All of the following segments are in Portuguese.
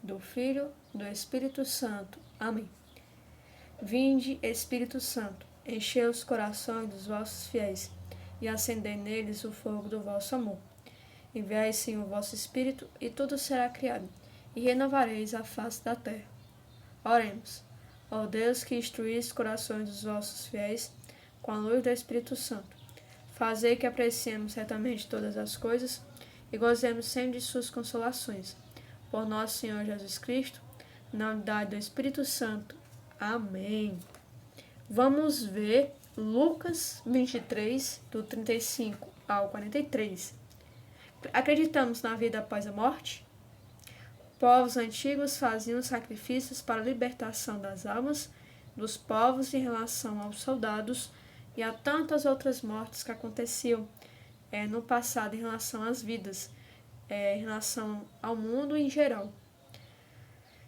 do Filho, do Espírito Santo. Amém. Vinde, Espírito Santo, enchei os corações dos vossos fiéis e acendei neles o fogo do vosso amor. Enviai, Senhor, o vosso Espírito, e tudo será criado, e renovareis a face da terra. Oremos. Ó Deus, que instruís os corações dos vossos fiéis com a luz do Espírito Santo, fazei que apreciemos certamente todas as coisas e gozemos sempre de suas consolações. Por nosso Senhor Jesus Cristo, na unidade do Espírito Santo. Amém. Vamos ver Lucas 23, do 35 ao 43. Acreditamos na vida após a morte? Povos antigos faziam sacrifícios para a libertação das almas dos povos em relação aos soldados e a tantas outras mortes que aconteciam no passado em relação às vidas, em relação ao mundo em geral.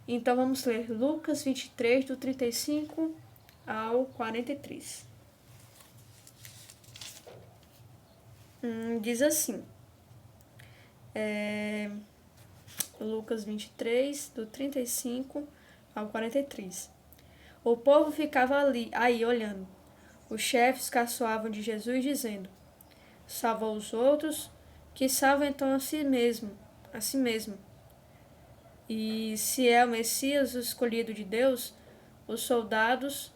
Então vamos ler Lucas 23, do 35 ao 43. Diz assim, Lucas 23, do 35 ao 43. O povo ficava aí olhando. Os chefes caçoavam de Jesus, dizendo: salva os outros, que salva então a si mesmo. E se é o Messias, o escolhido de Deus, os soldados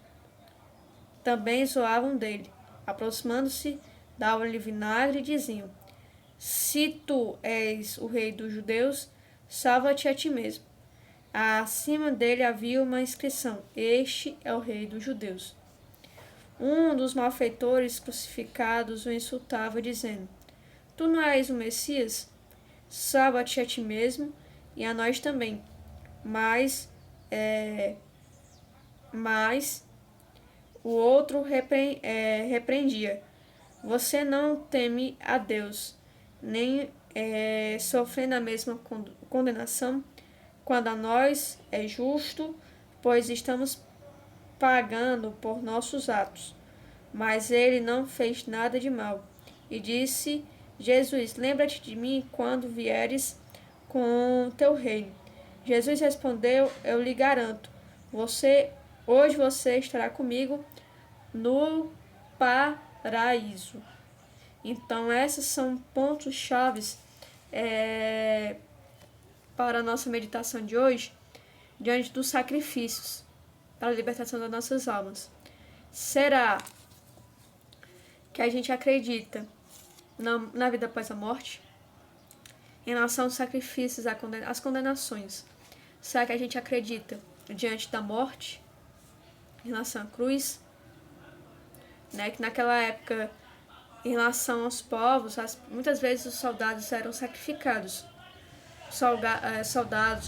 também zoavam dele. Aproximando-se, davam-lhe vinagre e diziam: se tu és o rei dos judeus, salva-te a ti mesmo. Acima dele havia uma inscrição: este é o rei dos judeus. Um dos malfeitores crucificados o insultava, dizendo: tu não és o Messias? Salva-te a ti mesmo e a nós também. Mas o outro repreendia: você não teme a Deus, nem sofrendo a mesma condenação, quando a nós é justo, pois estamos pagando por nossos atos. Mas ele não fez nada de mal. E disse Jesus: lembra-te de mim quando vieres com teu reino. Jesus respondeu: eu lhe garanto, hoje você estará comigo no paraíso. Então, esses são pontos chaves para a nossa meditação de hoje, diante dos sacrifícios para a libertação das nossas almas. Será que a gente acredita na vida após a morte? Em relação aos sacrifícios, às condenações, será que a gente acredita diante da morte? Em relação à cruz? Que naquela época, em relação aos povos, muitas vezes os soldados eram sacrificados.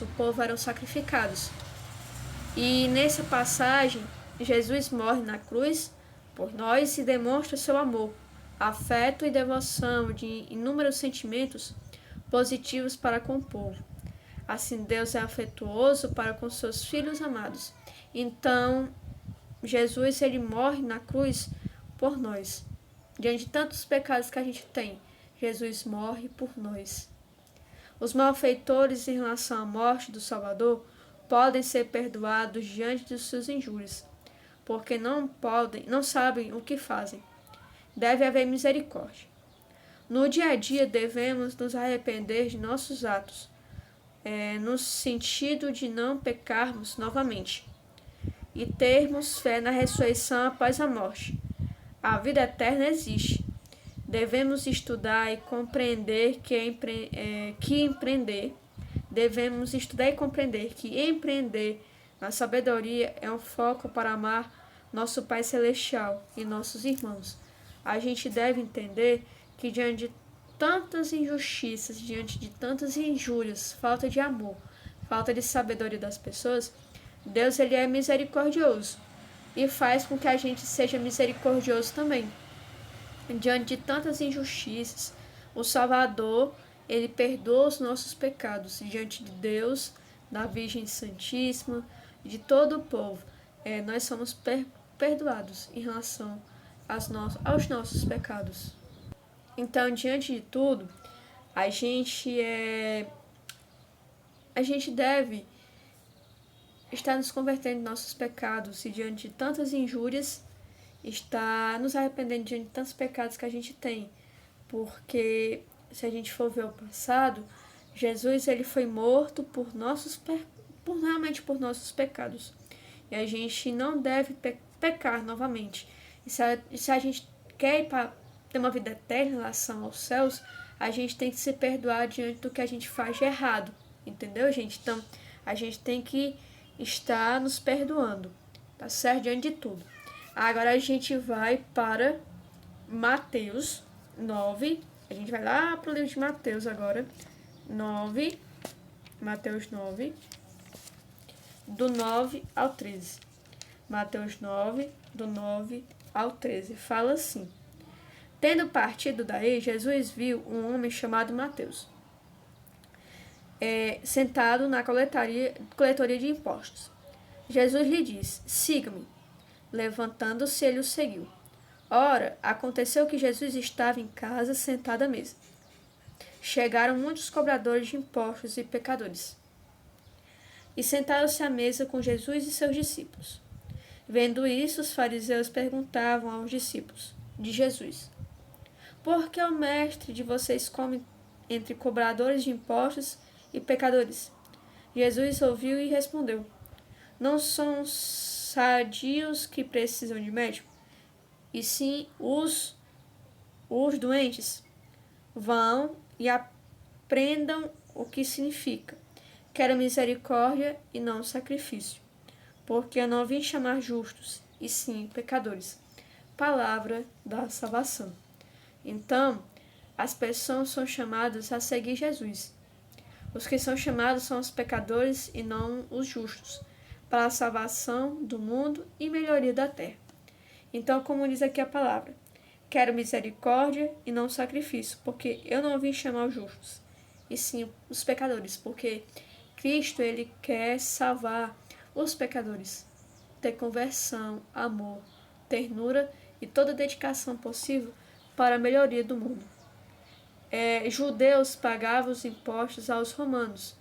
O povo eram sacrificados. E nessa passagem, Jesus morre na cruz por nós e demonstra seu amor, afeto e devoção de inúmeros sentimentos positivos para com o povo. Assim, Deus é afetuoso para com seus filhos amados. Então, Jesus, ele morre na cruz por nós. Diante de tantos pecados que a gente tem, Jesus morre por nós. Os malfeitores em relação à morte do Salvador podem ser perdoados diante de suas injúrias, porque não sabem o que fazem. Deve haver misericórdia. No dia a dia devemos nos arrepender de nossos atos, no sentido de não pecarmos novamente, e termos fé na ressurreição após a morte. A vida eterna existe. Devemos estudar e compreender que empreender na sabedoria é um foco para amar nosso Pai Celestial e nossos irmãos. A gente deve entender que diante de tantas injustiças, diante de tantas injúrias, falta de amor, falta de sabedoria das pessoas, Deus, ele é misericordioso e faz com que a gente seja misericordioso também. Diante de tantas injustiças, o Salvador, ele perdoa os nossos pecados diante de Deus, da Virgem Santíssima, de todo o povo. Nós somos perdoados em relação aos nossos pecados. Então, diante de tudo, a gente deve está nos convertendo de nossos pecados e diante de tantas injúrias, está nos arrependendo diante de tantos pecados que a gente tem. Porque se a gente for ver o passado, Jesus ele foi morto realmente por nossos pecados. E a gente não deve pecar novamente. E se a gente quer ir para ter uma vida eterna em relação aos céus, a gente tem que se perdoar diante do que a gente faz de errado. Entendeu, gente? Então, a gente tem que estar nos perdoando, tá certo? Diante de tudo. Agora a gente vai para Mateus 9. A gente vai lá para o livro de Mateus agora. 9. Mateus 9. Do 9 ao 13. Mateus 9, do 9 ao 13. Fala assim: Tendo partido daí, Jesus viu um homem chamado Mateus, sentado na coletoria de impostos. Jesus lhe disse: Siga-me. Levantando-se, ele o seguiu. Ora, aconteceu que Jesus estava em casa, sentado à mesa. Chegaram muitos cobradores de impostos e pecadores, e sentaram-se à mesa com Jesus e seus discípulos. Vendo isso, os fariseus perguntavam aos discípulos de Jesus: Por que o mestre de vocês come entre cobradores de impostos e pecadores? Jesus ouviu e respondeu: Não são os sadios que precisam de médico, e sim os doentes. Vão e aprendam o que significa: Quero misericórdia e não sacrifício, porque eu não vim chamar justos, e sim pecadores. Palavra da salvação. Então, as pessoas são chamadas a seguir Jesus. Os que são chamados são os pecadores e não os justos, para a salvação do mundo e melhoria da terra. Então, como diz aqui a palavra: Quero misericórdia e não sacrifício, porque eu não vim chamar os justos, e sim os pecadores, porque Cristo ele quer salvar os pecadores, ter conversão, amor, ternura e toda a dedicação possível para a melhoria do mundo. Judeus pagavam os impostos aos romanos,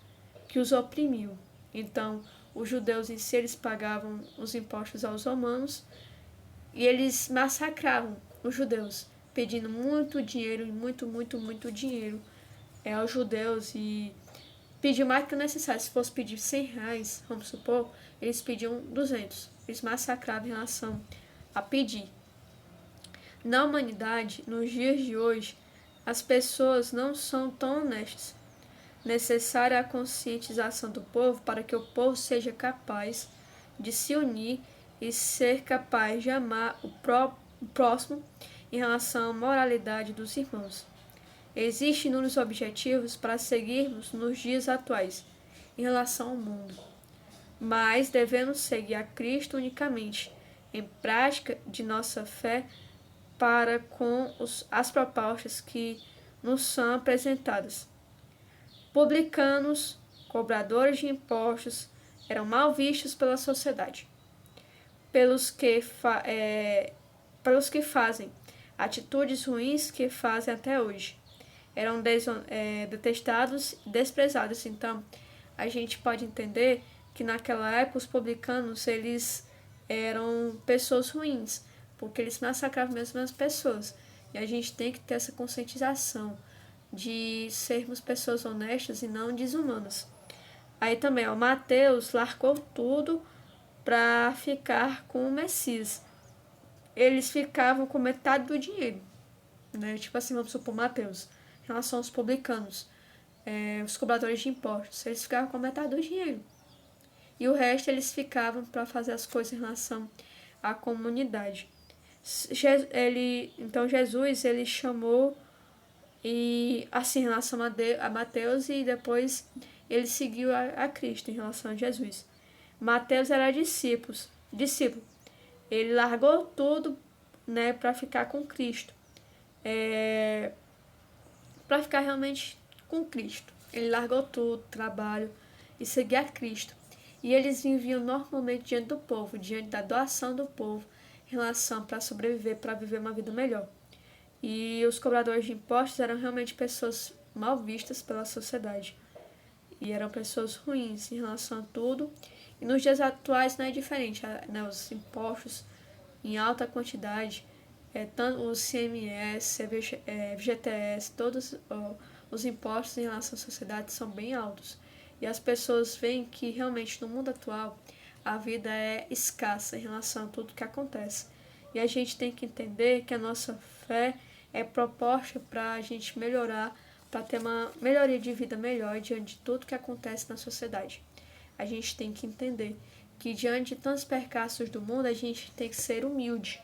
que os oprimiam. Então, os judeus em si eles pagavam os impostos aos romanos e eles massacravam os judeus, pedindo muito dinheiro, muito dinheiro aos judeus, e pediam mais que o necessário. Se fosse pedir R$100, vamos supor, eles pediam 200. Eles massacravam em relação a pedir. Na humanidade, nos dias de hoje, as pessoas não são tão honestas. Necessária a conscientização do povo para que o povo seja capaz de se unir e ser capaz de amar o próximo em relação à moralidade dos irmãos. Existem inúmeros objetivos para seguirmos nos dias atuais em relação ao mundo, mas devemos seguir a Cristo unicamente em prática de nossa fé para com as propostas que nos são apresentadas. Publicanos, cobradores de impostos, eram mal vistos pela sociedade, pelos que fazem atitudes ruins que fazem até hoje. Eram detestados e desprezados. Então, a gente pode entender que naquela época os publicanos eles eram pessoas ruins, porque eles massacravam mesmo as pessoas. E a gente tem que ter essa conscientização de sermos pessoas honestas e não desumanas. Aí também, Mateus largou tudo para ficar com o Messias. Eles ficavam com metade do dinheiro, né? Tipo assim, vamos supor, Mateus, em relação aos publicanos, os cobradores de impostos, eles ficavam com metade do dinheiro. E o resto eles ficavam para fazer as coisas em relação à comunidade. Então Jesus ele chamou e assim em relação a Mateus, e depois ele seguiu a Cristo em relação a Jesus. Mateus era discípulo. Ele largou tudo, né, para ficar com Cristo, para ficar realmente com Cristo. Ele largou tudo, trabalho, e seguia a Cristo. E eles viviam normalmente diante do povo, diante da doação do povo, em relação para sobreviver, para viver uma vida melhor. E os cobradores de impostos eram realmente pessoas mal vistas pela sociedade. e eram pessoas ruins em relação a tudo. E nos dias atuais não é diferente, né? Os impostos em alta quantidade, tanto o CMS, FGTS, todos os impostos em relação à sociedade são bem altos. E as pessoas veem que realmente no mundo atual a vida é escassa em relação a tudo que acontece. E a gente tem que entender que a nossa fé é proposta para a gente melhorar, para ter uma melhoria de vida melhor diante de tudo que acontece na sociedade. A gente tem que entender que diante de tantos percalços do mundo, a gente tem que ser humilde.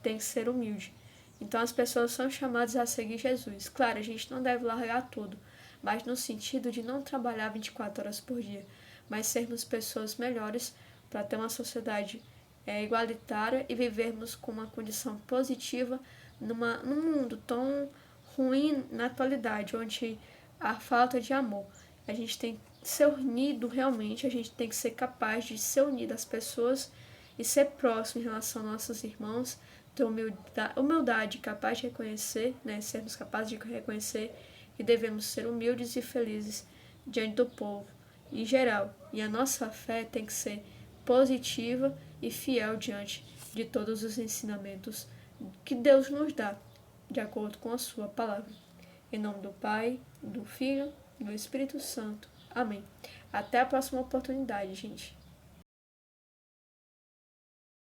Tem que ser humilde. Então as pessoas são chamadas a seguir Jesus. Claro, a gente não deve largar tudo, mas no sentido de não trabalhar 24 horas por dia, mas sermos pessoas melhores para ter uma sociedade igualitária e vivermos com uma condição positiva num mundo tão ruim na atualidade, onde há falta de amor. A gente tem que ser unido realmente, a gente tem que ser capaz de ser unido às pessoas e ser próximo em relação aos nossos irmãos, ter humildade, capaz de reconhecer, né, sermos capazes de reconhecer que devemos ser humildes e felizes diante do povo em geral. E a nossa fé tem que ser positiva e fiel diante de todos os ensinamentos que Deus nos dá, de acordo com a sua palavra. Em nome do Pai, do Filho e do Espírito Santo. Amém. Até a próxima oportunidade, gente.